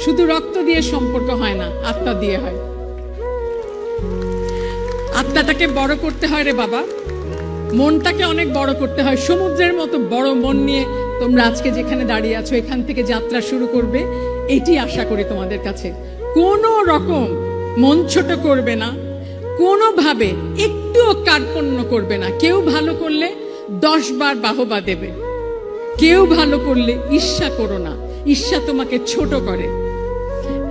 শুধু রক্ত দিয়ে সম্পর্ক হয় না, আত্মা দিয়ে হয়। আত্মাটাকে বড় করতে হয় রে বাবা, মনটাকে অনেক বড় করতে হয়। সমুদ্রের মতো বড় মন নিয়ে তোমরা আজকে যেখানে দাঁড়িয়ে আছো, এখান থেকে যাত্রা শুরু করবে, এটি আশা করি তোমাদের কাছে। কোনো রকম মন ছোট করবে না, কোনোভাবে একটুও কার্পণ্য করবে না। কেউ ভালো করলে 10 বার বাহবা দেবে, কেউ ভালো করলে ঈর্ষা করো না, ঈর্ষা তোমাকে ছোট করে।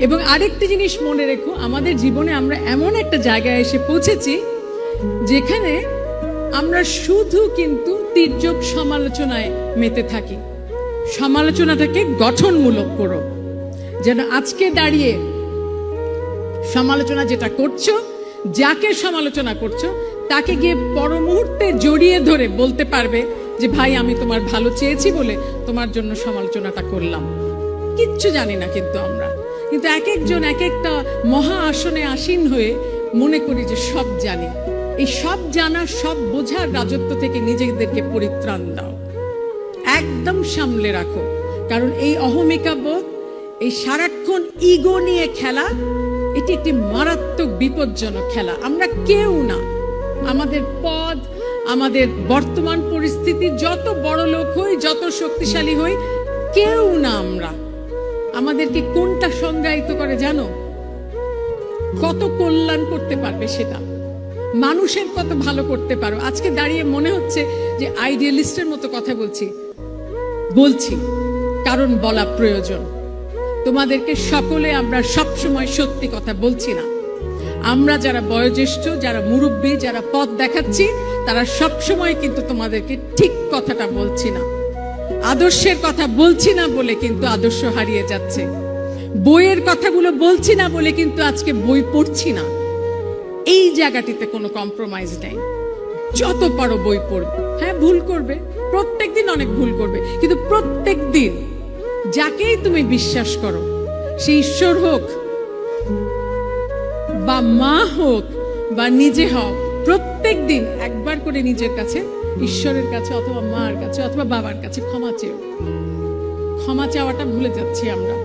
এবং আরেকটি জিনিস মনে রেখো, আমাদের জীবনে আমরা এমন একটা জায়গায় এসে পৌঁছেছি যেখানে আমরা শুধু কিন্তু তির্যক সমালোচনায় মেতে থাকি। সমালোচনাটাকে গঠনমূলক করো, যেন আজকে দাঁড়িয়ে সমালোচনা যেটা করছো, যাকে সমালোচনা করছো তাকে গিয়ে পর মুহূর্তে জড়িয়ে ধরে বলতে পারবে যে ভাই আমি তোমার ভালো চেয়েছি বলে তোমার জন্য সমালোচনাটা করলাম। কিচ্ছু জানি না কিন্তু আমরা, কিন্তু এক একজন এক একটা মহা আসনে আসীন হয়ে মনে করি যে সব জানি। এই সব জানা, সব বোঝার রাজত্ব থেকে নিজেদেরকে পরিত্রাণ দাও, একদম সামলে রাখো। কারণ এই অহমিকা বোধ, এই সারাক্ষণ ইগো নিয়ে খেলা, এটি একটি মারাত্মক বিপজ্জনক খেলা। আমরা কেউ না, আমাদের পদ, আমাদের বর্তমান পরিস্থিতি, যত বড় লোক হই, যত শক্তিশালী হই, কেউ না আমরা। আমাদেরকে কোনটা সংজ্ঞায়িত করে জানো? কত কল্যাণ করতে পারবে সেটা, মানুষের কত ভালো করতে পারো। আজকে দাঁড়িয়ে মনে হচ্ছে যে আইডিয়ালিস্টের মতো কথা বলছি, কারণ বলা প্রয়োজন। তোমাদেরকে সকলে আমরা সব সময় সত্যি কথা বলছি না। আমরা যারা বয়োজ্যেষ্ঠ, যারা মুরব্বী, যারা পথ দেখাচ্ছি, তারা সব সময় কিন্তু তোমাদেরকে ঠিক কথাটা বলছি না। আদর্শের কথা বলছি না বলে কিন্তু আদর্শ হারিয়ে যাচ্ছে। বইয়ের কথাগুলো বলছি না বলে কিন্তু আজকে বই পড়ছি না। এই জায়গাটিতে কোনো কম্প্রোমাইজ নেই। যত পারো বই পড়বে, হ্যাঁ ভুল করবে, প্রত্যেকদিন অনেক ভুল করবে, কিন্তু প্রত্যেকদিন যাকেই তুমি বিশ্বাস করো, সে ঈশ্বর হোক বা মা হোক বা নিজে হও, প্রত্যেক দিন একবার করে নিজের কাছে, ঈশ্বরের কাছে অথবা মার কাছে অথবা বাবার কাছে ক্ষমা চেও। ক্ষমা চাওয়াটা ভুলে যাচ্ছি আমরা।